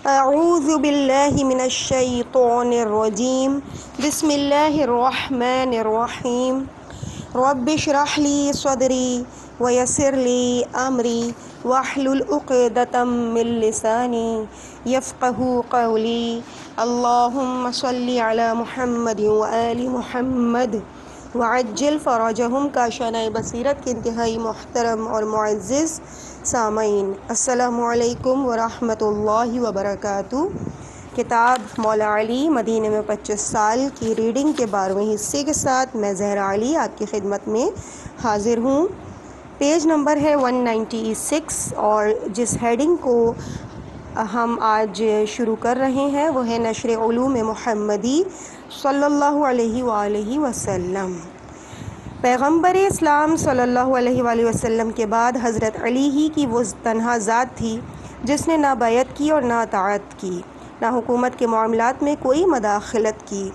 اعوذ باللہ من الشیطان الرجیم بسم اللہ الرحمن الرحیم رب اشرح لی صدری ویسر لی امری واحلل عقدۃ من لسانی یفقہوا قولی اللہم صلی علی محمد وآل محمد وعجل فرجہم کا شانۂ بصیرت کے انتہائی محترم اور معزز سامعین، السلام علیکم ورحمۃ اللہ وبرکاتہ۔ کتاب مولا علی مدینے میں 25 سال کی ریڈنگ کے 12ویں حصے کے ساتھ میں زہرا علی آپ کی خدمت میں حاضر ہوں۔ پیج نمبر ہے 196 اور جس ہیڈنگ کو ہم آج شروع کر رہے ہیں وہ ہے نشر علوم محمدی صلی اللہ علیہ وآلہ وسلم۔ پیغمبر اسلام صلی اللہ علیہ وآلہ وسلم کے بعد حضرت علی ہی کی وہ تنہا ذات تھی جس نے نہ بیعت کی اور نہ اطاعت کی، نہ حکومت کے معاملات میں کوئی مداخلت کی۔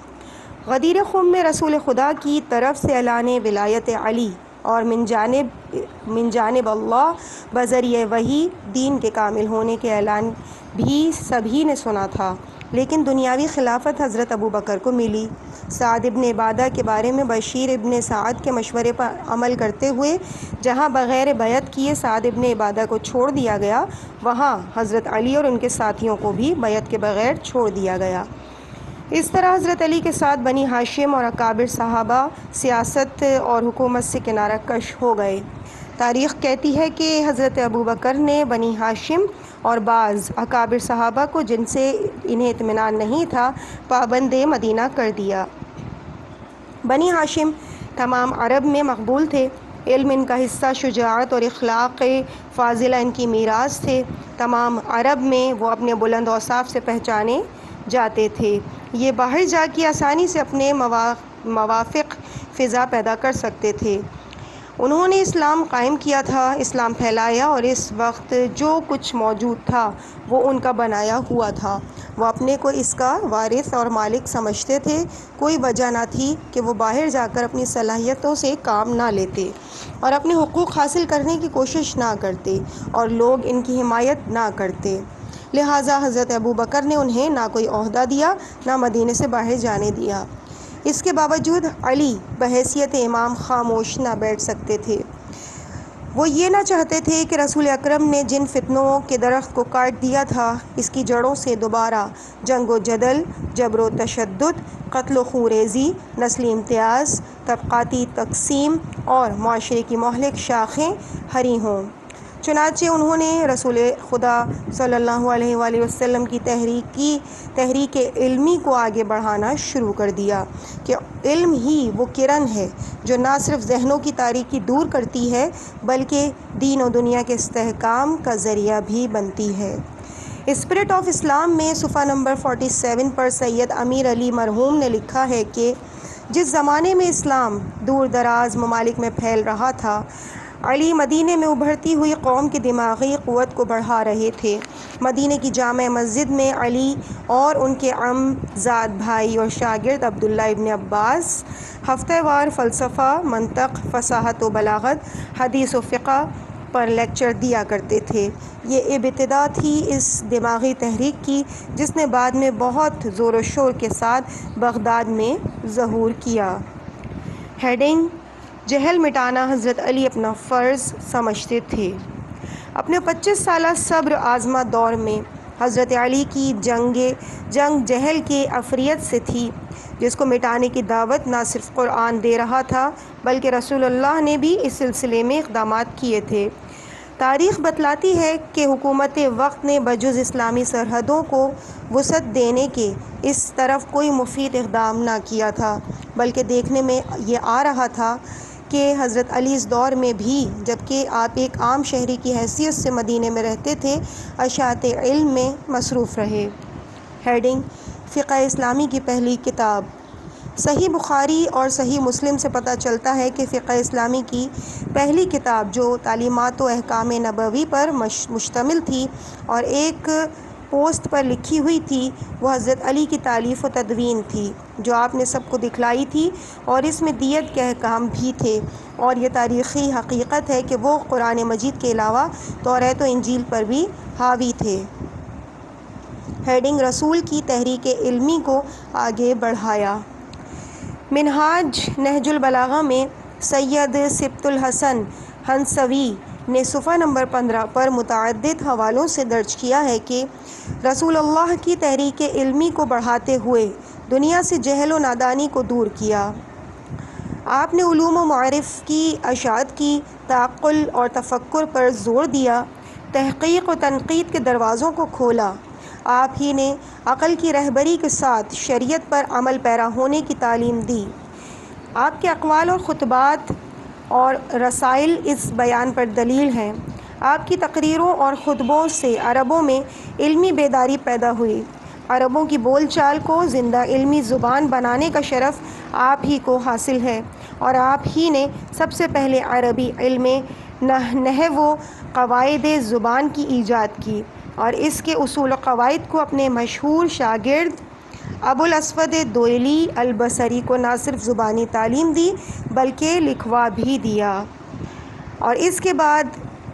غدیر خم میں رسول خدا کی طرف سے اعلان ولایت علی اور من جانب اللہ بذریعہ وحی دین کے کامل ہونے کے اعلان بھی سبھی نے سنا تھا، لیکن دنیاوی خلافت حضرت ابو بکر کو ملی۔ سعد ابن عبادہ کے بارے میں بشیر ابن سعد کے مشورے پر عمل کرتے ہوئے جہاں بغیر بیعت کیے سعد ابن عبادہ کو چھوڑ دیا گیا، وہاں حضرت علی اور ان کے ساتھیوں کو بھی بیعت کے بغیر چھوڑ دیا گیا۔ اس طرح حضرت علی کے ساتھ بنی ہاشم اور اکابر صحابہ سیاست اور حکومت سے کنارہ کش ہو گئے۔ تاریخ کہتی ہے کہ حضرت ابو بکر نے بنی ہاشم اور بعض اکابر صحابہ کو جن سے انہیں اطمینان نہیں تھا پابند مدینہ کر دیا۔ بنی ہاشم تمام عرب میں مقبول تھے، علم ان کا حصہ، شجاعت اور اخلاق فاضلہ ان کی میراث تھے، تمام عرب میں وہ اپنے بلند اوصاف سے پہچانے جاتے تھے۔ یہ باہر جا کے آسانی سے اپنے موافق فضا پیدا کر سکتے تھے۔ انہوں نے اسلام قائم کیا تھا، اسلام پھیلایا اور اس وقت جو کچھ موجود تھا وہ ان کا بنایا ہوا تھا۔ وہ اپنے کو اس کا وارث اور مالک سمجھتے تھے، کوئی وجہ نہ تھی کہ وہ باہر جا کر اپنی صلاحیتوں سے کام نہ لیتے اور اپنے حقوق حاصل کرنے کی کوشش نہ کرتے اور لوگ ان کی حمایت نہ کرتے۔ لہٰذا حضرت ابو بکر نے انہیں نہ کوئی عہدہ دیا، نہ مدینے سے باہر جانے دیا۔ اس کے باوجود علی بحیثیت امام خاموش نہ بیٹھ سکتے تھے۔ وہ یہ نہ چاہتے تھے کہ رسول اکرم نے جن فتنوں کے درخت کو کاٹ دیا تھا اس کی جڑوں سے دوبارہ جنگ و جدل، جبر و تشدد، قتل و خوریزی، نسلی امتیاز، طبقاتی تقسیم اور معاشرے کی مہلک شاخیں ہری ہوں۔ چنانچہ انہوں نے رسول خدا صلی اللہ علیہ وآلہ وسلم کی تحریک علمی کو آگے بڑھانا شروع کر دیا کہ علم ہی وہ کرن ہے جو نہ صرف ذہنوں کی تاریکی دور کرتی ہے بلکہ دین و دنیا کے استحکام کا ذریعہ بھی بنتی ہے۔ اسپرٹ آف اسلام میں صفحہ نمبر 47 پر سید امیر علی مرحوم نے لکھا ہے کہ جس زمانے میں اسلام دور دراز ممالک میں پھیل رہا تھا، علی مدینے میں ابھرتی ہوئی قوم کی دماغی قوت کو بڑھا رہے تھے۔ مدینے کی جامع مسجد میں علی اور ان کے عم زاد بھائی اور شاگرد عبداللہ ابن عباس ہفتہ وار فلسفہ، منطق، فصاحت و بلاغت، حدیث و فقہ پر لیکچر دیا کرتے تھے۔ یہ ابتدا تھی اس دماغی تحریک کی جس نے بعد میں بہت زور و شور کے ساتھ بغداد میں ظہور کیا۔ ہیڈنگ: جہل مٹانا حضرت علی اپنا فرض سمجھتے تھے۔ اپنے 25 سالہ صبر آزما دور میں حضرت علی کی جنگ جہل کے عفریت سے تھی، جس کو مٹانے کی دعوت نہ صرف قرآن دے رہا تھا بلکہ رسول اللہ نے بھی اس سلسلے میں اقدامات کیے تھے۔ تاریخ بتلاتی ہے کہ حکومت وقت نے بجز اسلامی سرحدوں کو وسعت دینے کے اس طرف کوئی مفید اقدام نہ کیا تھا، بلکہ دیکھنے میں یہ آ رہا تھا کہ حضرت علی اس دور میں بھی جبکہ آپ ایک عام شہری کی حیثیت سے مدینے میں رہتے تھے، اشاعت علم میں مصروف رہے۔ ہیڈنگ: فقہ اسلامی کی پہلی کتاب۔ صحیح بخاری اور صحیح مسلم سے پتہ چلتا ہے کہ فقہ اسلامی کی پہلی کتاب جو تعلیمات و احکام نبوی پر مشتمل تھی اور ایک پوسٹ پر لکھی ہوئی تھی، وہ حضرت علی کی تالیف و تدوین تھی جو آپ نے سب کو دکھلائی تھی، اور اس میں دیت کے احکام بھی تھے، اور یہ تاریخی حقیقت ہے کہ وہ قرآن مجید کے علاوہ توریت و انجیل پر بھی حاوی تھے۔ ہیڈنگ: رسول کی تحریک علمی کو آگے بڑھایا۔ منہاج نہج البلاغہ میں سید سبط الحسن ہنسوی نے صفحہ نمبر 15 پر متعدد حوالوں سے درج کیا ہے کہ رسول اللہ کی تحریک علمی کو بڑھاتے ہوئے دنیا سے جہل و نادانی کو دور کیا۔ آپ نے علوم و معارف کی اشاعت کی، تعقل اور تفکر پر زور دیا، تحقیق و تنقید کے دروازوں کو کھولا۔ آپ ہی نے عقل کی رہبری کے ساتھ شریعت پر عمل پیرا ہونے کی تعلیم دی۔ آپ کے اقوال اور خطبات اور رسائل اس بیان پر دلیل ہیں۔ آپ کی تقریروں اور خطبوں سے عربوں میں علمی بیداری پیدا ہوئی۔ عربوں کی بول چال کو زندہ علمی زبان بنانے کا شرف آپ ہی کو حاصل ہے، اور آپ ہی نے سب سے پہلے عربی علم نحو و قواعد زبان کی ایجاد کی، اور اس کے اصول و قواعد کو اپنے مشہور شاگرد ابوالاسود دوئلی البصری کو نہ صرف زبانی تعلیم دی بلکہ لکھوا بھی دیا، اور اس کے بعد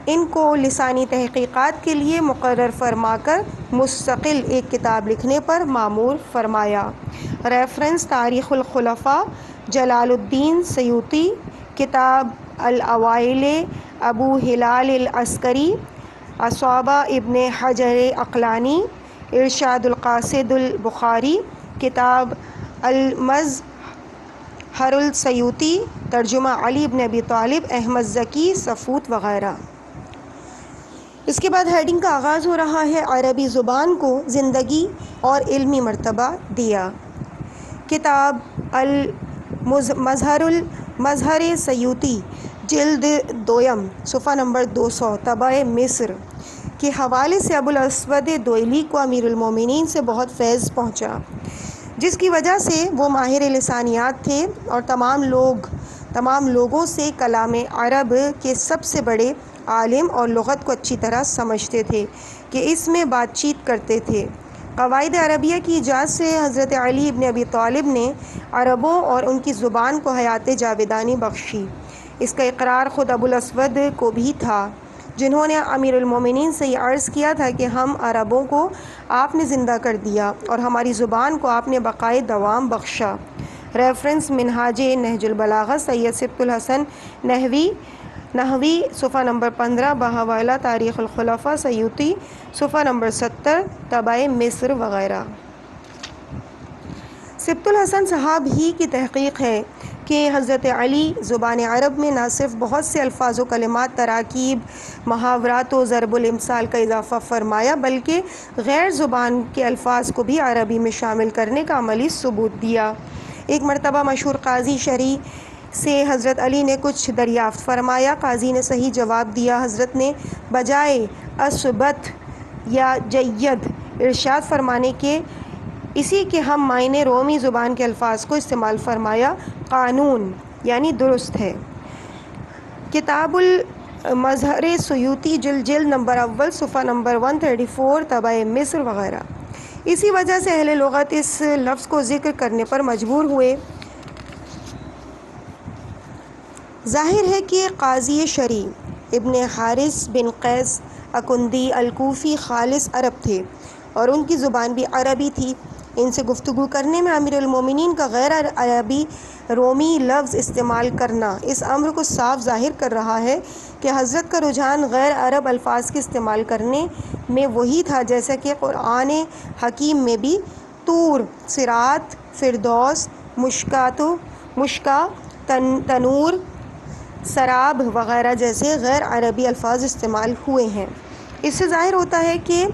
ان کو لسانی تحقیقات کے لیے مقرر فرما کر مستقل ایک کتاب لکھنے پر مامور فرمایا۔ ریفرنس: تاریخ الخلفاء، جلال الدین سیوطی، کتاب الاوائل، ابو ہلال العسکری، اصابہ ابن حجر عقلانی، ارشاد القاصد البخاری، کتاب المظہر السیوطی، ترجمہ علی بن ابی طالب، احمد ذکی صفوت وغیرہ۔ اس کے بعد ہیڈنگ کا آغاز ہو رہا ہے: عربی زبان کو زندگی اور علمی مرتبہ دیا۔ کتاب المظہر سیوطی، جلد دوم، صفحہ نمبر 200، طبع مصر کے حوالے سے ابوالاسود دوئلی کو امیر المومنین سے بہت فیض پہنچا، جس کی وجہ سے وہ ماہر لسانیات تھے اور تمام لوگوں سے کلام عرب کے سب سے بڑے عالم اور لغت کو اچھی طرح سمجھتے تھے کہ اس میں بات چیت کرتے تھے۔ قواعد عربیہ کی ایجاد سے حضرت علی بن ابی طالب نے عربوں اور ان کی زبان کو حیات جاودانی بخشی۔ اس کا اقرار خود ابوالاسود کو بھی تھا، جنہوں نے امیر المومنین سے یہ عرض کیا تھا کہ ہم عربوں کو آپ نے زندہ کر دیا اور ہماری زبان کو آپ نے بقائے دوام بخشا۔ ریفرنس: منہاج نہج البلاغہ، سید سبط الحسن نحوی، صفحہ نمبر 15، بحوالہ تاریخ الخلفاء سیوطی، صفحہ نمبر 70، طبع مصر وغیرہ۔ سبط الحسن صاحب ہی کی تحقیق ہے کہ حضرت علی زبان عرب میں نہ صرف بہت سے الفاظ و کلمات، تراکیب، محاورات و ضرب الامثال کا اضافہ فرمایا بلکہ غیر زبان کے الفاظ کو بھی عربی میں شامل کرنے کا عملی ثبوت دیا۔ ایک مرتبہ مشہور قاضی شرعی سے حضرت علی نے کچھ دریافت فرمایا۔ قاضی نے صحیح جواب دیا۔ حضرت نے بجائے اثبت یا جید ارشاد فرمانے کے اسی کے ہم معنی رومی زبان کے الفاظ کو استعمال فرمایا: قانون، یعنی درست ہے۔ کتاب المظہر سیوطی، جلد نمبر اول، صفحہ نمبر 134، طبع مصر وغیرہ۔ اسی وجہ سے اہل لغت اس لفظ کو ذکر کرنے پر مجبور ہوئے۔ ظاہر ہے کہ قاضی شرعی ابن حارث بن قیس اکندی الکوفی خالص عرب تھے اور ان کی زبان بھی عربی تھی۔ ان سے گفتگو کرنے میں امیر المومنین کا غیر عربی رومی لفظ استعمال کرنا اس امر کو صاف ظاہر کر رہا ہے کہ حضرت کا رجحان غیر عرب الفاظ کے استعمال کرنے میں وہی تھا جیسا کہ قرآن حکیم میں بھی طور، صراط، فردوس، مشکا، تنور، سراب وغیرہ جیسے غیر عربی الفاظ استعمال ہوئے ہیں۔ اس سے ظاہر ہوتا ہے کہ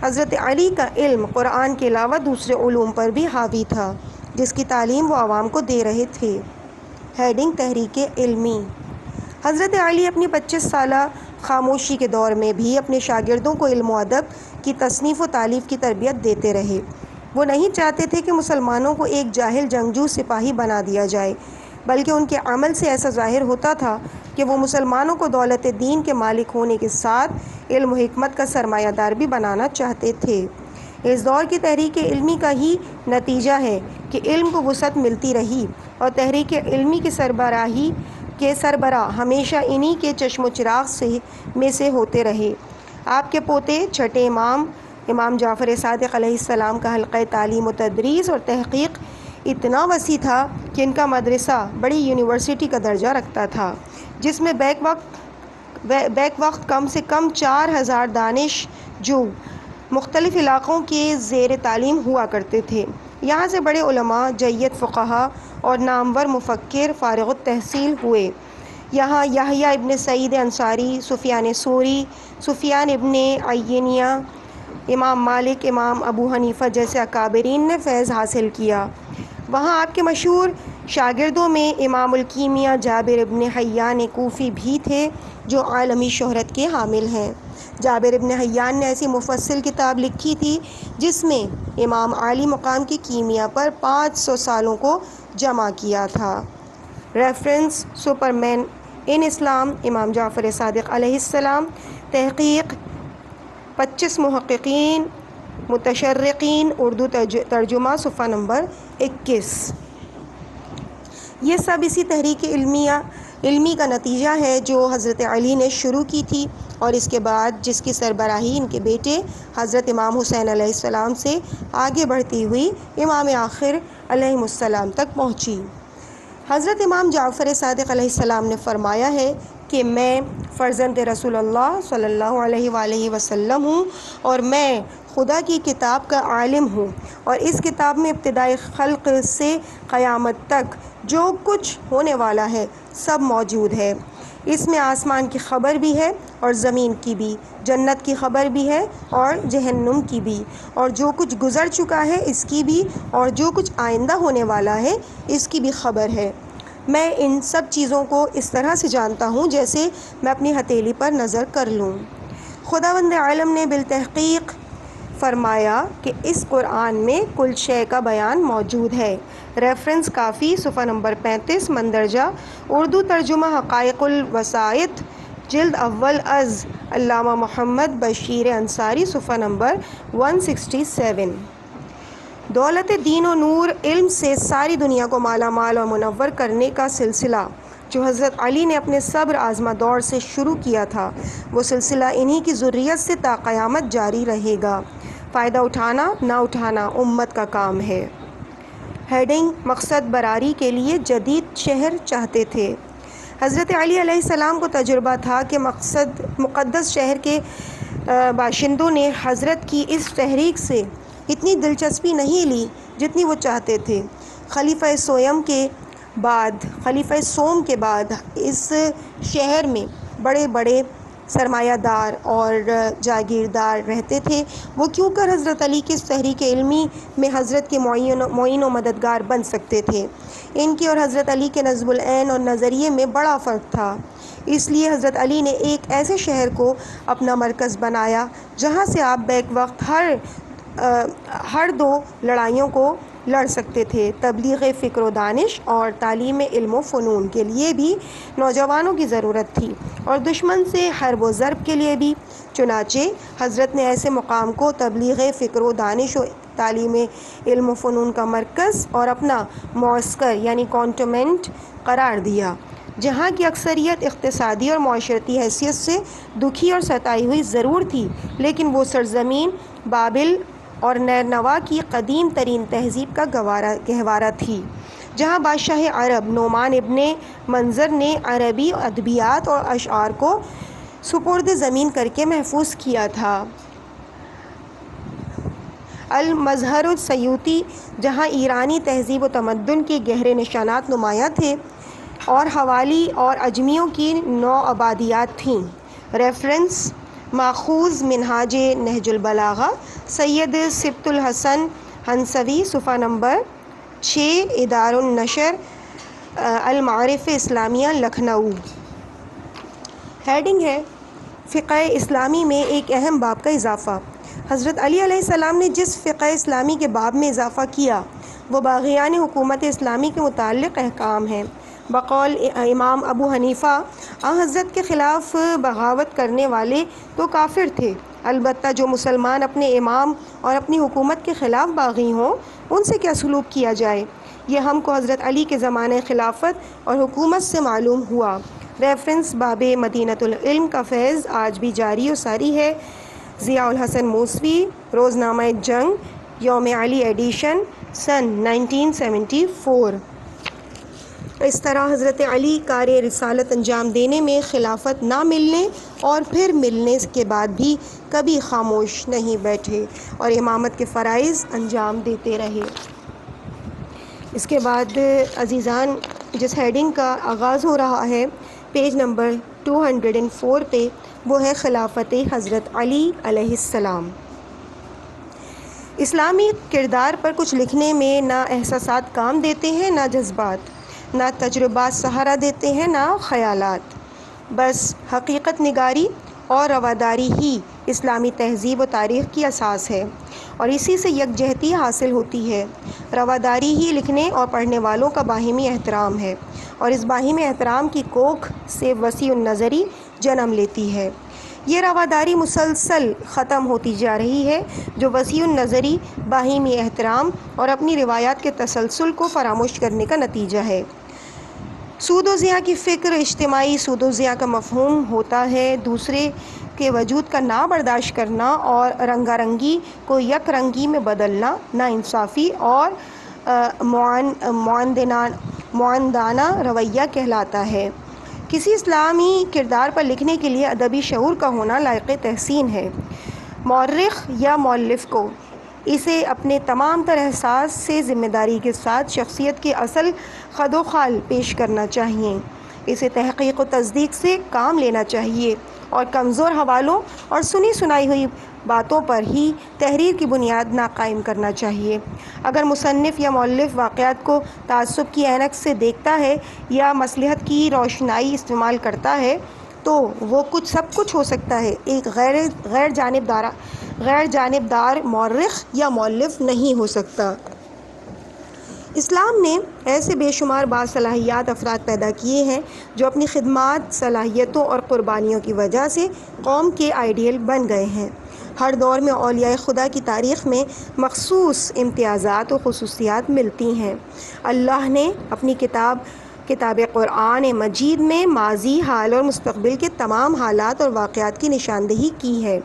حضرت علی کا علم قرآن کے علاوہ دوسرے علوم پر بھی حاوی تھا، جس کی تعلیم وہ عوام کو دے رہے تھے۔ ہیڈنگ: تحریک علمی۔ حضرت علی اپنی 25 سالہ خاموشی کے دور میں بھی اپنے شاگردوں کو علم و ادب کی تصنیف و تالیف کی تربیت دیتے رہے۔ وہ نہیں چاہتے تھے کہ مسلمانوں کو ایک جاہل جنگجو سپاہی بنا دیا جائے، بلکہ ان کے عمل سے ایسا ظاہر ہوتا تھا کہ وہ مسلمانوں کو دولت دین کے مالک ہونے کے ساتھ علم و حکمت کا سرمایہ دار بھی بنانا چاہتے تھے۔ اس دور کی تحریک علمی کا ہی نتیجہ ہے کہ علم کو وسعت ملتی رہی اور تحریک علمی کے سربراہ ہمیشہ انہی کے چشم و چراغ میں سے ہوتے رہے۔ آپ کے پوتے چھٹے امام امام جعفر صادق علیہ السلام کا حلقہ تعلیم و تدریس اور تحقیق اتنا وسیع تھا کہ ان کا مدرسہ بڑی یونیورسٹی کا درجہ رکھتا تھا، جس میں بیک وقت کم سے کم 4000 دانش جو مختلف علاقوں کے زیر تعلیم ہوا کرتے تھے۔ یہاں سے بڑے علماء، جید فقہا اور نامور مفکر فارغ التحصیل ہوئے۔ یہاں یحییٰ ابن سعید انصاری، سفیان ثوری، سفیان ابن عیینہ، امام مالک، امام ابو حنیفہ جیسے اکابرین نے فیض حاصل کیا۔ وہاں آپ کے مشہور شاگردوں میں امام الکیمیہ جابر ابن حیان کوفی بھی تھے، جو عالمی شہرت کے حامل ہیں۔ جابر ابن حیان نے ایسی مفصل کتاب لکھی تھی جس میں امام عالی مقام کی کیمیا پر 500 سالوں کو جمع کیا تھا۔ ریفرنس: سپرمین ان اسلام، امام جعفر صادق علیہ السلام۔ تحقیق: 25 محققین متشرقین، اردو ترجمہ، صفحہ نمبر 21۔ یہ سب اسی تحریک علمی کا نتیجہ ہے جو حضرت علی نے شروع کی تھی اور اس کے بعد جس کی سربراہی ان کے بیٹے حضرت امام حسین علیہ السلام سے آگے بڑھتی ہوئی امام آخر علیہ السلام تک پہنچی۔ حضرت امام جعفر صادق علیہ السلام نے فرمایا ہے کہ میں فرزند رسول اللہ صلی اللہ علیہ وآلہ وسلم ہوں اور میں خدا کی کتاب کا عالم ہوں، اور اس کتاب میں ابتدائی خلق سے قیامت تک جو کچھ ہونے والا ہے سب موجود ہے۔ اس میں آسمان کی خبر بھی ہے اور زمین کی بھی، جنت کی خبر بھی ہے اور جہنم کی بھی، اور جو کچھ گزر چکا ہے اس کی بھی، اور جو کچھ آئندہ ہونے والا ہے اس کی بھی خبر ہے۔ میں ان سب چیزوں کو اس طرح سے جانتا ہوں جیسے میں اپنی ہتھیلی پر نظر کر لوں۔ خداوند عالم نے بالتحقیق فرمایا کہ اس قرآن میں کل شے کا بیان موجود ہے۔ ریفرنس: کافی، صفحہ نمبر 35، مندرجہ اردو ترجمہ حقائق الوسائط، جلد اول از علامہ محمد بشیر انصاری، صفحہ نمبر 167۔ دولت دین و نور، علم سے ساری دنیا کو مالا مال اور منور کرنے کا سلسلہ جو حضرت علی نے اپنے صبر آزما دور سے شروع کیا تھا، وہ سلسلہ انہی کی ذریت سے تا قیامت جاری رہے گا۔ فائدہ اٹھانا نہ اٹھانا امت کا کام ہے۔ ہیڈنگ: مقصد براری کے لیے جدید شہر چاہتے تھے۔ حضرت علی علیہ السلام کو تجربہ تھا کہ مقدس شہر کے باشندوں نے حضرت کی اس تحریک سے اتنی دلچسپی نہیں لی جتنی وہ چاہتے تھے۔ خلیفہ سوم کے بعد اس شہر میں بڑے بڑے سرمایہ دار اور جاگیردار رہتے تھے۔ وہ کیوں کر حضرت علی کی اس تحریک علمی میں حضرت کے معین و مددگار بن سکتے تھے؟ ان کے اور حضرت علی کے نظم العین اور نظریے میں بڑا فرق تھا۔ اس لیے حضرت علی نے ایک ایسے شہر کو اپنا مرکز بنایا جہاں سے آپ بیک وقت ہر دو لڑائیوں کو لڑ سکتے تھے۔ تبلیغ فکر و دانش اور تعلیم علم و فنون کے لیے بھی نوجوانوں کی ضرورت تھی، اور دشمن سے حرب و ضرب کے لیے بھی۔ چنانچہ حضرت نے ایسے مقام کو تبلیغ فکر و دانش و تعلیم علم و فنون کا مرکز اور اپنا معسکر یعنی کانٹونمنٹ قرار دیا، جہاں کی اکثریت اقتصادی اور معاشرتی حیثیت سے دکھی اور ستائی ہوئی ضرور تھی، لیکن وہ سرزمین بابل اور نینوا کی قدیم ترین تہذیب کا گہوارہ تھی، جہاں بادشاہ عرب نعمان ابن منظر نے عربی ادبیات اور اشعار کو سپرد زمین کر کے محفوظ کیا تھا۔ المظہر السیوطی، جہاں ایرانی تہذیب و تمدن کے گہرے نشانات نمایاں تھے، اور حوالی اور اجمیوں کی 9 آبادیات تھیں۔ ریفرنس: ماخوذ منہاج نہج البلاغہ، سید سبط الحسن ہنسوی، صفحہ نمبر 6، ادار النشر المعارف اسلامیہ، لکھنؤ۔ ہیڈنگ ہے: فقہ اسلامی میں ایک اہم باب کا اضافہ۔ حضرت علی علیہ السلام نے جس فقہ اسلامی کے باب میں اضافہ کیا وہ باغیان حکومت اسلامی کے متعلق احکام ہیں۔ بقول امام ابو حنیفہ، حضرت کے خلاف بغاوت کرنے والے تو کافر تھے، البتہ جو مسلمان اپنے امام اور اپنی حکومت کے خلاف باغی ہوں ان سے کیا سلوک کیا جائے، یہ ہم کو حضرت علی کے زمانہ خلافت اور حکومت سے معلوم ہوا۔ ریفرنس: باب مدینۃ العلم کا فیض آج بھی جاری و ساری ہے، ضیاء الحسن موسوی، روزنامہ جنگ یوم علی ایڈیشن سن 1974۔ اس طرح حضرت علی کار رسالت انجام دینے میں خلافت نہ ملنے اور پھر ملنے کے بعد بھی کبھی خاموش نہیں بیٹھے اور امامت کے فرائض انجام دیتے رہے۔ اس کے بعد عزیزان جس ہیڈنگ کا آغاز ہو رہا ہے پیج نمبر 204 پہ، وہ ہے خلافت حضرت علی علیہ السلام۔ اسلامی کردار پر کچھ لکھنے میں نہ احساسات کام دیتے ہیں، نہ جذبات، نہ تجربات سہارا دیتے ہیں، نہ خیالات، بس حقیقت نگاری اور رواداری ہی اسلامی تہذیب و تاریخ کی اساس ہے اور اسی سے یکجہتی حاصل ہوتی ہے۔ رواداری ہی لکھنے اور پڑھنے والوں کا باہمی احترام ہے اور اس باہمی احترام کی کوکھ سے وسیع النظری جنم لیتی ہے۔ یہ رواداری مسلسل ختم ہوتی جا رہی ہے جو وسیع النظری باہمی احترام اور اپنی روایات کے تسلسل کو فراموش کرنے کا نتیجہ ہے۔ سود و زیاں کی فکر اجتماعی سود و زیاں کا مفہوم ہوتا ہے، دوسرے کے وجود کا نہ برداشت کرنا اور رنگا رنگی کو یک رنگی میں بدلنا ناانصافی اور معاندانہ رویہ کہلاتا ہے۔ کسی اسلامی کردار پر لکھنے کے لیے ادبی شعور کا ہونا لائق تحسین ہے۔ مورخ یا مؤلف کو اسے اپنے تمام تر احساس سے ذمہ داری کے ساتھ شخصیت کے اصل خد و خال پیش کرنا چاہیے، اسے تحقیق و تصدیق سے کام لینا چاہیے اور کمزور حوالوں اور سنی سنائی ہوئی باتوں پر ہی تحریر کی بنیاد نہ قائم کرنا چاہیے۔ اگر مصنف یا مؤلف واقعات کو تعصب کی عینک سے دیکھتا ہے یا مصلحت کی روشنائی استعمال کرتا ہے تو وہ سب کچھ ہو سکتا ہے، ایک غیر جانبدار مورخ یا مؤلف نہیں ہو سکتا۔ اسلام نے ایسے بے شمار باصلاحیت افراد پیدا کیے ہیں جو اپنی خدمات، صلاحیتوں اور قربانیوں کی وجہ سے قوم کے آئیڈیل بن گئے ہیں۔ ہر دور میں اولیاء خدا کی تاریخ میں مخصوص امتیازات و خصوصیات ملتی ہیں۔ اللہ نے اپنی کتاب قرآن مجید میں ماضی، حال اور مستقبل کے تمام حالات اور واقعات کی نشاندہی کی ہے۔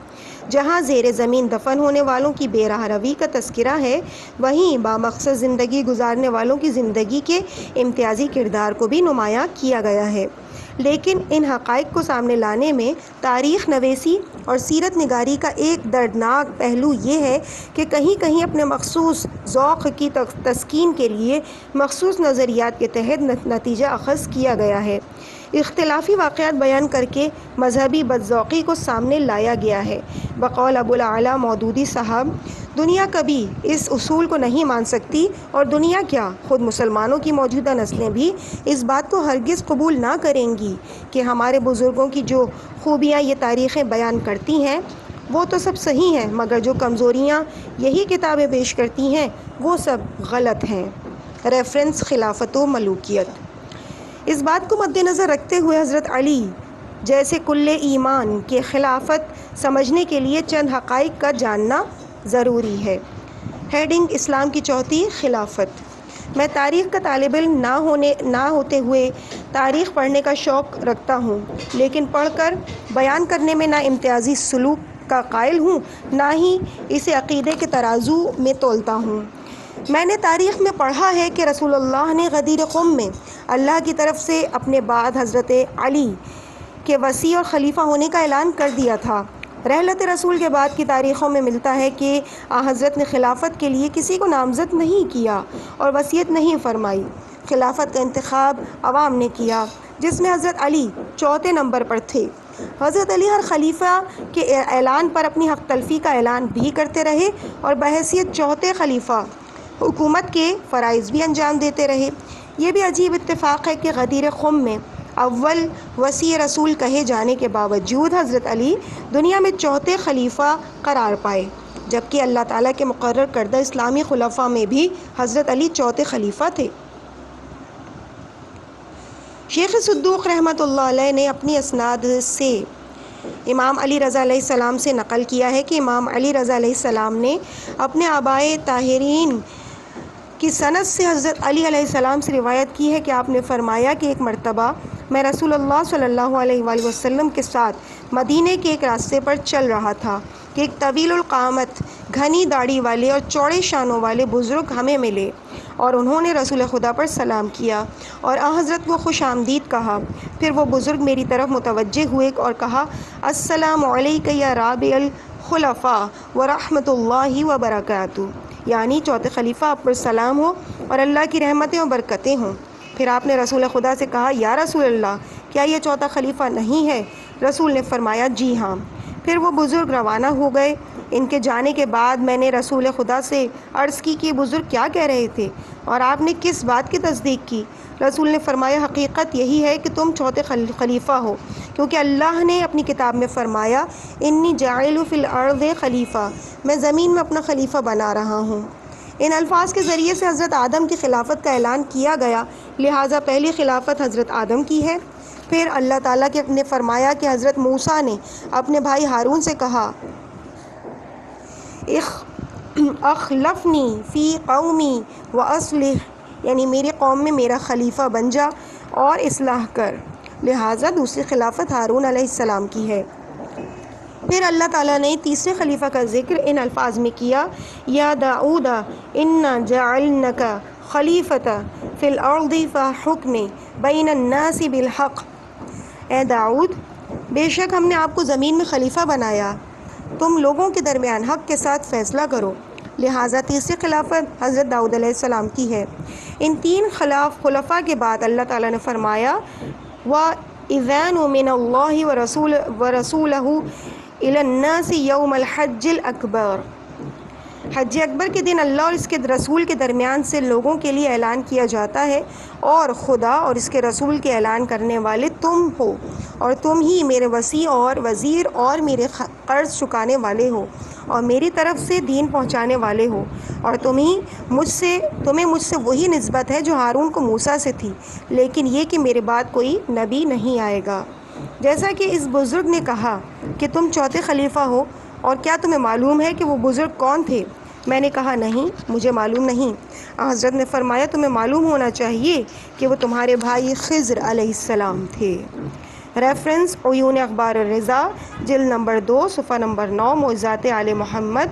جہاں زیر زمین دفن ہونے والوں کی بے راہ روی کا تذکرہ ہے، وہیں بامقصد زندگی گزارنے والوں کی زندگی کے امتیازی کردار کو بھی نمایاں کیا گیا ہے۔ لیکن ان حقائق کو سامنے لانے میں تاریخ نویسی اور سیرت نگاری کا ایک دردناک پہلو یہ ہے کہ کہیں کہیں اپنے مخصوص ذوق کی تسکین کے لیے مخصوص نظریات کے تحت نتیجہ اخذ کیا گیا ہے، اختلافی واقعات بیان کر کے مذہبی بدذوقی کو سامنے لایا گیا ہے۔ بقول ابوالعلا مودودی صاحب، دنیا کبھی اس اصول کو نہیں مان سکتی اور دنیا کیا خود مسلمانوں کی موجودہ نسلیں بھی اس بات کو ہرگز قبول نہ کریں گی کہ ہمارے بزرگوں کی جو خوبیاں یہ تاریخیں بیان کرتی ہیں وہ تو سب صحیح ہیں، مگر جو کمزوریاں یہی کتابیں پیش کرتی ہیں وہ سب غلط ہیں۔ ریفرنس خلافت و ملوکیت۔ اس بات کو مد نظر رکھتے ہوئے حضرت علی جیسے کل ایمان کے خلافت سمجھنے کے لیے چند حقائق کا جاننا ضروری ہے۔ ہیڈنگ اسلام کی چوتھی خلافت۔ میں تاریخ کا طالب علم نہ ہوتے ہوئے تاریخ پڑھنے کا شوق رکھتا ہوں، لیکن پڑھ کر بیان کرنے میں نہ امتیازی سلوک کا قائل ہوں، نہ ہی اسے عقیدے کے ترازو میں تولتا ہوں۔ میں نے تاریخ میں پڑھا ہے کہ رسول اللہ نے غدیر قم میں اللہ کی طرف سے اپنے بعد حضرت علی کے وصی اور خلیفہ ہونے کا اعلان کر دیا تھا۔ رحلت رسول کے بعد کی تاریخوں میں ملتا ہے کہ حضرت نے خلافت کے لیے کسی کو نامزد نہیں کیا اور وصیت نہیں فرمائی۔ خلافت کا انتخاب عوام نے کیا، جس میں حضرت علی چوتھے نمبر پر تھے۔ حضرت علی ہر خلیفہ کے اعلان پر اپنی حق تلفی کا اعلان بھی کرتے رہے اور بحیثیت چوتھے خلیفہ حکومت کے فرائض بھی انجام دیتے رہے۔ یہ بھی عجیب اتفاق ہے کہ غدیر قم میں اول وصی رسول کہے جانے کے باوجود حضرت علی دنیا میں چوتھے خلیفہ قرار پائے، جبکہ اللہ تعالیٰ کے مقرر کردہ اسلامی خلفاء میں بھی حضرت علی چوتھے خلیفہ تھے۔ شیخ صدوق رحمۃ اللہ علیہ نے اپنی اسناد سے امام علی رضا علیہ السلام سے نقل کیا ہے کہ امام علی رضا علیہ السلام نے اپنے آبائے طاہرین کی سند سے حضرت علی علیہ السلام سے روایت کی ہے کہ آپ نے فرمایا کہ ایک مرتبہ میں رسول اللہ صلی اللہ علیہ وآلہ وسلم کے ساتھ مدینے کے ایک راستے پر چل رہا تھا کہ ایک طویل القامت گھنی داڑھی والے اور چوڑے شانوں والے بزرگ ہمیں ملے اور انہوں نے رسول خدا پر سلام کیا اور حضرت کو خوش آمدید کہا۔ پھر وہ بزرگ میری طرف متوجہ ہوئے اور کہا، السلام علیک یا رابع الخلفاء ورحمۃ اللہ وبرکاتہ، یعنی چوتھے خلیفہ آپ پر سلام ہو اور اللہ کی رحمتیں اور برکتیں ہوں۔ پھر آپ نے رسول خدا سے کہا، یا رسول اللہ، کیا یہ چوتھا خلیفہ نہیں ہے؟ رسول نے فرمایا، جی ہاں۔ پھر وہ بزرگ روانہ ہو گئے۔ ان کے جانے کے بعد میں نے رسول خدا سے عرض کی کہ یہ بزرگ کیا کہہ رہے تھے اور آپ نے کس بات کی تصدیق کی؟ رسول نے فرمایا، حقیقت یہی ہے کہ تم چوتھے خلیفہ ہو، کیونکہ اللہ نے اپنی کتاب میں فرمایا، انی جاعل فی الارض خلیفہ، میں زمین میں اپنا خلیفہ بنا رہا ہوں۔ ان الفاظ کے ذریعے سے حضرت آدم کی خلافت کا اعلان کیا گیا، لہٰذا پہلی خلافت حضرت آدم کی ہے۔ پھر اللہ تعالیٰ نے فرمایا کہ حضرت موسیٰ نے اپنے بھائی ہارون سے کہا، اخلفنی فی قومی واصلح، یعنی میری قوم میں میرا خلیفہ بن جا اور اصلاح کر، لہٰذا دوسری خلافت ہارون علیہ السلام کی ہے۔ پھر اللہ تعالیٰ نے تیسرے خلیفہ کا ذکر ان الفاظ میں کیا، یا داؤد انا جعلناک خلیفۃ فی الارض فاحکم بین الناس بالحق، اے داؤد، بے شک ہم نے آپ کو زمین میں خلیفہ بنایا، تم لوگوں کے درمیان حق کے ساتھ فیصلہ کرو، لہٰذا تیسری خلافت حضرت داؤد علیہ السلام کی ہے۔ ان تین خلفاء کے بعد اللہ تعالیٰ نے فرمایا، وَإِذَانُ مِنَ اللَّهِ وَرَسُولَهُ إِلَى النَّاسِ يَوْمَ الْحَجِّ الْأَكْبَرِ، حج اکبر کے دن اللہ اور اس کے رسول کے درمیان سے لوگوں کے لیے اعلان کیا جاتا ہے، اور خدا اور اس کے رسول کے اعلان کرنے والے تم ہو، اور تم ہی میرے وسیع اور وزیر اور میرے قرض چکانے والے ہو اور میری طرف سے دین پہنچانے والے ہو، اور تمہیں مجھ سے وہی نسبت ہے جو ہارون کو موسیٰ سے تھی، لیکن یہ کہ میرے بعد کوئی نبی نہیں آئے گا۔ جیسا کہ اس بزرگ نے کہا کہ تم چوتھے خلیفہ ہو، اور کیا تمہیں معلوم ہے کہ وہ بزرگ کون تھے؟ میں نے کہا، نہیں، مجھے معلوم نہیں۔ حضرت نے فرمایا، تمہیں معلوم ہونا چاہیے کہ وہ تمہارے بھائی خضر علیہ السلام تھے۔ ریفرنس: عیون اخبار الرضا، جلد نمبر 2، صفحہ نمبر 9، معجزات آل محمد،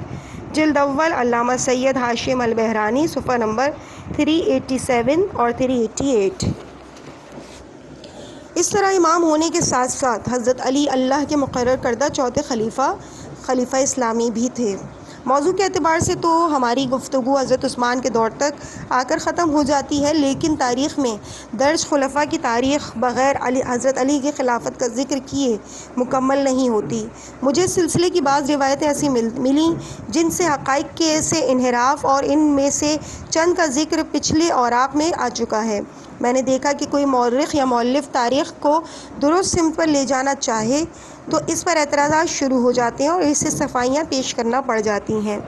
جلد اول، علامہ سید ہاشم البحرانی، صفحہ نمبر 387 اور 388۔ اس طرح امام ہونے کے ساتھ ساتھ حضرت علی اللہ کے مقرر کردہ چوتھے خلیفہ اسلامی بھی تھے۔ موضوع کے اعتبار سے تو ہماری گفتگو حضرت عثمان کے دور تک آ کر ختم ہو جاتی ہے، لیکن تاریخ میں درج خلفاء کی تاریخ بغیر حضرت علی کی خلافت کا ذکر کیے مکمل نہیں ہوتی۔ مجھے اس سلسلے کی بعض روایتیں ایسی ملیں جن سے حقائق کے سے انحراف اور ان میں سے چند کا ذکر پچھلے اوراق میں آ چکا ہے۔ میں نے دیکھا کہ کوئی مورخ یا مؤلف تاریخ کو درست سمت پر لے جانا چاہے تو اس پر اعتراضات شروع ہو جاتے ہیں اور اس سے صفائیاں پیش کرنا پڑ جاتی ہیں۔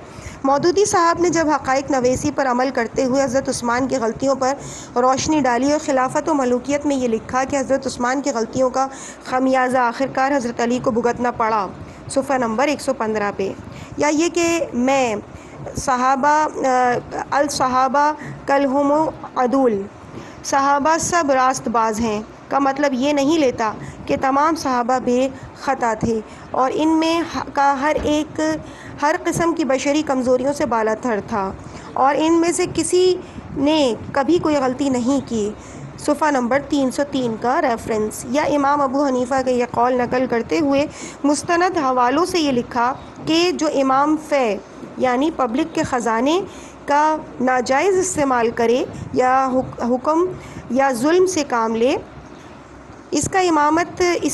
مودودی صاحب نے جب حقائق نویسی پر عمل کرتے ہوئے حضرت عثمان کی غلطیوں پر روشنی ڈالی اور خلافت و ملوکیت میں یہ لکھا کہ حضرت عثمان کی غلطیوں کا خمیازہ آخرکار حضرت علی کو بھگتنا پڑا، صفحہ نمبر 115 پہ، یا یہ کہ میں الصحابہ کلہم عدول، صحابہ سب راست باز ہیں، کا مطلب یہ نہیں لیتا کہ تمام صحابہ بے خطا تھے اور ان میں کا ہر قسم کی بشری کمزوریوں سے بالا تر تھا اور ان میں سے کسی نے کبھی کوئی غلطی نہیں کی، صفحہ نمبر 303 کا ریفرنس۔ یا امام ابو حنیفہ کا یہ قول نقل کرتے ہوئے مستند حوالوں سے یہ لکھا کہ جو امام فے یعنی پبلک کے خزانے کا ناجائز استعمال کرے یا حکم یا ظلم سے کام لے، اس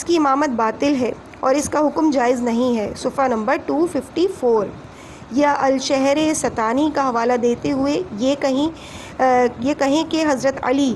کی امامت باطل ہے اور اس کا حکم جائز نہیں ہے، صفحہ نمبر 254۔ یا الشہر ستانی کا حوالہ دیتے ہوئے یہ کہیں کہ حضرت علی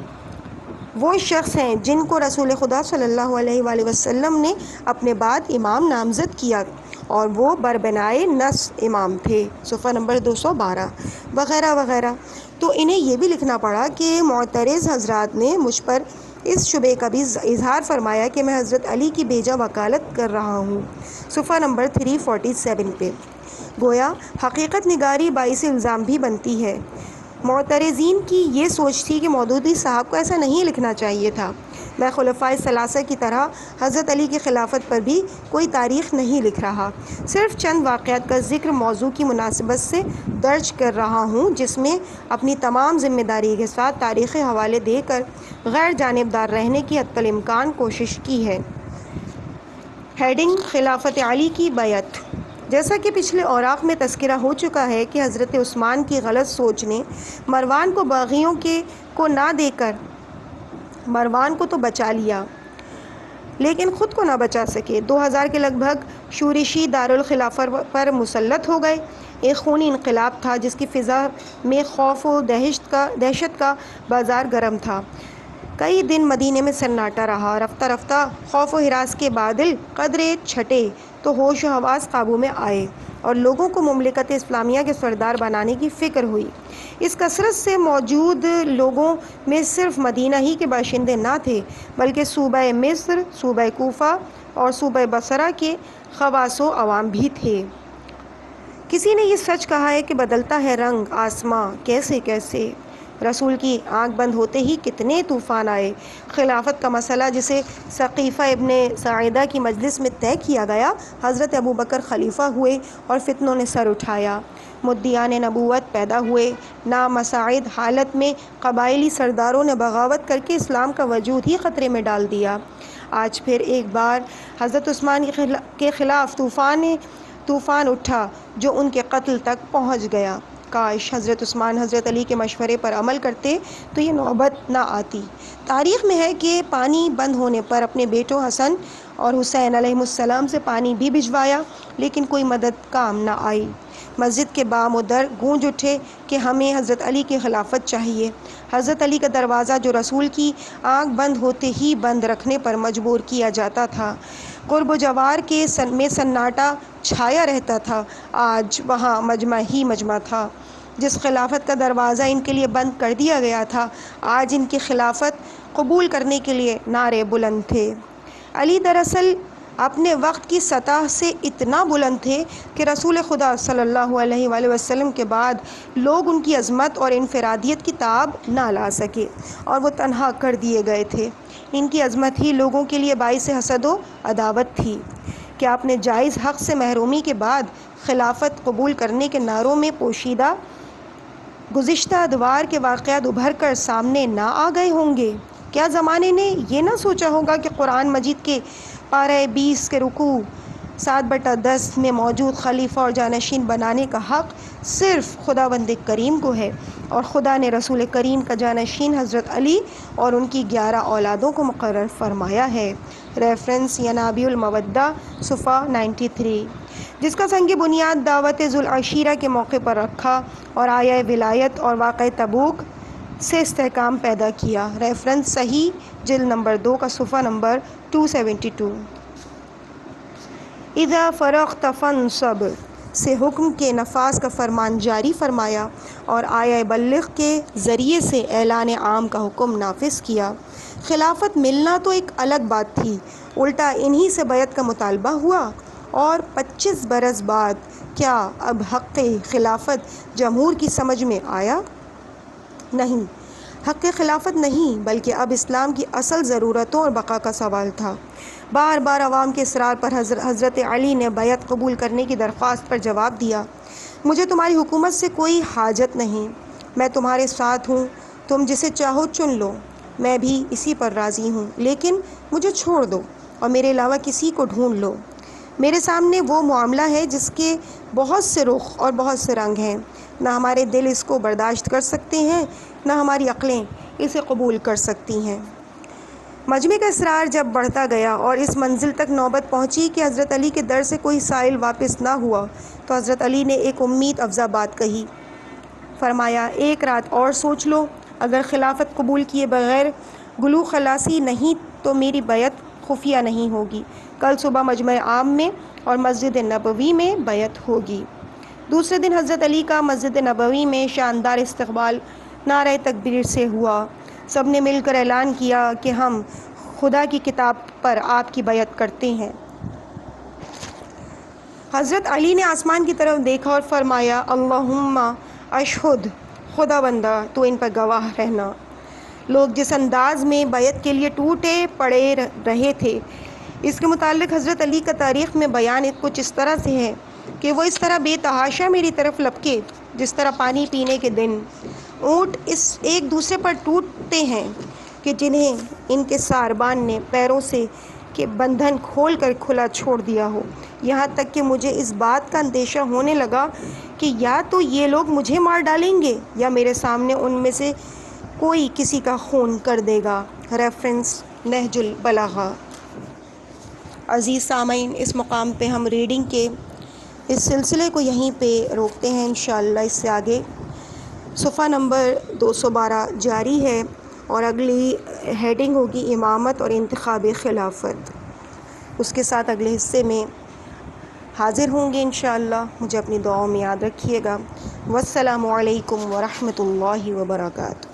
وہ شخص ہیں جن کو رسول خدا صلی اللہ علیہ وآلہ وسلم نے اپنے بعد امام نامزد کیا اور وہ بربنائے نص امام تھے، صفحہ نمبر 212، وغیرہ وغیرہ۔ تو انہیں یہ بھی لکھنا پڑا کہ معترض حضرات نے مجھ پر اس شبے کا بھی اظہار فرمایا کہ میں حضرت علی کی بیجا وکالت کر رہا ہوں، صفحہ نمبر 347 پہ۔ گویا حقیقت نگاری باعث الزام بھی بنتی ہے۔ معترضین کی یہ سوچ تھی کہ مودودی صاحب کو ایسا نہیں لکھنا چاہیے تھا، میں خلفائے ثلاثہ کی طرح حضرت علی کی خلافت پر بھی کوئی تاریخ نہیں لکھ رہا، صرف چند واقعات کا ذکر موضوع کی مناسبت سے درج کر رہا ہوں، جس میں اپنی تمام ذمہ داری کے ساتھ تاریخی حوالے دے کر غیر جانبدار رہنے کی حتی الامکان کوشش کی ہے۔ ہیڈنگ: خلافت علی کی بیعت۔ جیسا کہ پچھلے اوراق میں تذکرہ ہو چکا ہے کہ حضرت عثمان کی غلط سوچ نے مروان کو باغیوں کو نہ دے کر مروان کو تو بچا لیا لیکن خود کو نہ بچا سکے۔ 2000 کے لگ بھگ شورشی دارالخلافہ پر مسلط ہو گئے۔ ایک خونی انقلاب تھا جس کی فضا میں خوف و دہشت کا بازار گرم تھا۔ کئی دن مدینے میں سناٹا رہا۔ رفتہ رفتہ خوف و ہراس کے بادل قدرے چھٹے تو ہوش و حواس قابو میں آئے اور لوگوں کو مملکت اسلامیہ کے سردار بنانے کی فکر ہوئی۔ اس کثرت سے موجود لوگوں میں صرف مدینہ ہی کے باشندے نہ تھے بلکہ صوبہ مصر، صوبہ کوفہ اور صوبہ بصرہ کے خواص و عوام بھی تھے۔ کسی نے یہ سچ کہا ہے کہ بدلتا ہے رنگ آسماں کیسے کیسے، رسول کی آنکھ بند ہوتے ہی کتنے طوفان آئے۔ خلافت کا مسئلہ جسے ثقیفہ ابن ساعدہ کی مجلس میں طے کیا گیا، حضرت ابوبکر خلیفہ ہوئے اور فتنوں نے سر اٹھایا، مدعیان نبوت پیدا ہوئے، نامساعد حالت میں قبائلی سرداروں نے بغاوت کر کے اسلام کا وجود ہی خطرے میں ڈال دیا۔ آج پھر ایک بار حضرت عثمان کے خلاف طوفان اٹھا جو ان کے قتل تک پہنچ گیا۔ کاش حضرت عثمان حضرت علی کے مشورے پر عمل کرتے تو یہ نوبت نہ آتی۔ تاریخ میں ہے کہ پانی بند ہونے پر اپنے بیٹوں حسن اور حسین علیہ السلام سے پانی بھی بھجوایا لیکن کوئی مدد کام نہ آئی۔ مسجد کے بام و در گونج اٹھے کہ ہمیں حضرت علی کی خلافت چاہیے۔ حضرت علی کا دروازہ جو رسول کی آنکھ بند ہوتے ہی بند رکھنے پر مجبور کیا جاتا تھا، قرب و جوار میں سناٹا چھایا رہتا تھا، آج وہاں مجمع ہی مجمع تھا۔ جس خلافت کا دروازہ ان کے لیے بند کر دیا گیا تھا، آج ان کی خلافت قبول کرنے کے لیے نعرے بلند تھے۔ علی دراصل اپنے وقت کی سطح سے اتنا بلند تھے کہ رسول خدا صلی اللہ علیہ وآلہ وسلم کے بعد لوگ ان کی عظمت اور انفرادیت کی تاب نہ لا سکے اور وہ تنہا کر دیے گئے تھے۔ ان کی عظمت ہی لوگوں کے لیے باعث حسد و عداوت تھی کہ اپنے جائز حق سے محرومی کے بعد خلافت قبول کرنے کے نعروں میں پوشیدہ گزشتہ ادوار کے واقعات ابھر کر سامنے نہ آ گئے ہوں گے۔ کیا زمانے نے یہ نہ سوچا ہوگا کہ قرآن مجید کے پارہ 20 کے رکوع 7/10 میں موجود خلیفہ اور جانشین بنانے کا حق صرف خداوند کریم کو ہے اور خدا نے رسول کریم کا جانشین حضرت علی اور ان کی 11 اولادوں کو مقرر فرمایا ہے۔ ریفرنس: ینابیع المودہ، صفحہ 93، جس کا سنگ بنیاد دعوت ذو العشیرہ کے موقع پر رکھا اور آیہ ولایت اور واقعہ تبوک سے استحکام پیدا کیا۔ ریفرنس: صحیح جلد نمبر 2 کا صفحہ نمبر 272۔ اذا فرغت فانصب سے حکم کے نفاذ کا فرمان جاری فرمایا اور آیہ بلغ کے ذریعے سے اعلان عام کا حکم نافذ کیا۔ خلافت ملنا تو ایک الگ بات تھی، الٹا انہی سے بیعت کا مطالبہ ہوا اور 25 برس بعد کیا اب حق خلافت جمہور کی سمجھ میں آیا؟ نہیں، حق خلافت نہیں، بلکہ اب اسلام کی اصل ضرورتوں اور بقا کا سوال تھا۔ بار بار عوام کے اصرار پر حضرت علی نے بیعت قبول کرنے کی درخواست پر جواب دیا، مجھے تمہاری حکومت سے کوئی حاجت نہیں، میں تمہارے ساتھ ہوں، تم جسے چاہو چن لو، میں بھی اسی پر راضی ہوں، لیکن مجھے چھوڑ دو اور میرے علاوہ کسی کو ڈھونڈ لو۔ میرے سامنے وہ معاملہ ہے جس کے بہت سے رخ اور بہت سے رنگ ہیں، نہ ہمارے دل اس کو برداشت کر سکتے ہیں نہ ہماری عقلیں اسے قبول کر سکتی ہیں۔ مجمع کا اصرار جب بڑھتا گیا اور اس منزل تک نوبت پہنچی کہ حضرت علی کے در سے کوئی سائل واپس نہ ہوا تو حضرت علی نے ایک امید افزا بات کہی، فرمایا ایک رات اور سوچ لو، اگر خلافت قبول کیے بغیر گلو خلاصی نہیں تو میری بیعت خفیہ نہیں ہوگی، کل صبح مجمع عام میں اور مسجد نبوی میں بیعت ہوگی۔ دوسرے دن حضرت علی کا مسجد نبوی میں شاندار استقبال نعرہ تکبیر سے ہوا، سب نے مل کر اعلان کیا کہ ہم خدا کی کتاب پر آپ کی بیعت کرتے ہیں۔ حضرت علی نے آسمان کی طرف دیکھا اور فرمایا اللہم اشہد، خدا بندہ تو ان پر گواہ رہنا، لوگ جس انداز میں بیعت کے لیے ٹوٹے پڑے رہے تھے، اس کے متعلق حضرت علی کا تاریخ میں بیان کچھ اس طرح سے ہے کہ وہ اس طرح بے تحاشا میری طرف لپکے جس طرح پانی پینے کے دن اونٹ ایک دوسرے پر ٹوٹتے ہیں کہ جنہیں ان کے ساربان نے پیروں سے کے بندھن کھول کر کھلا چھوڑ دیا ہو، یہاں تک کہ مجھے اس بات کا اندیشہ ہونے لگا کہ یا تو یہ لوگ مجھے مار ڈالیں گے یا میرے سامنے ان میں سے کوئی کسی کا خون کر دے گا۔ ریفرنس نہج البلاغہ۔ عزیز سامعین، اس مقام پہ ہم ریڈنگ کے اس سلسلے کو یہیں پہ روکتے ہیں۔ انشاءاللہ اس سے آگے صفحہ نمبر 212 جاری ہے اور اگلی ہیڈنگ ہوگی امامت اور انتخاب خلافت۔ اس کے ساتھ اگلے حصے میں حاضر ہوں گے انشاءاللہ۔ مجھے اپنی دعاؤں میں یاد رکھیے گا۔ والسلام علیکم ورحمۃ اللہ وبرکاتہ۔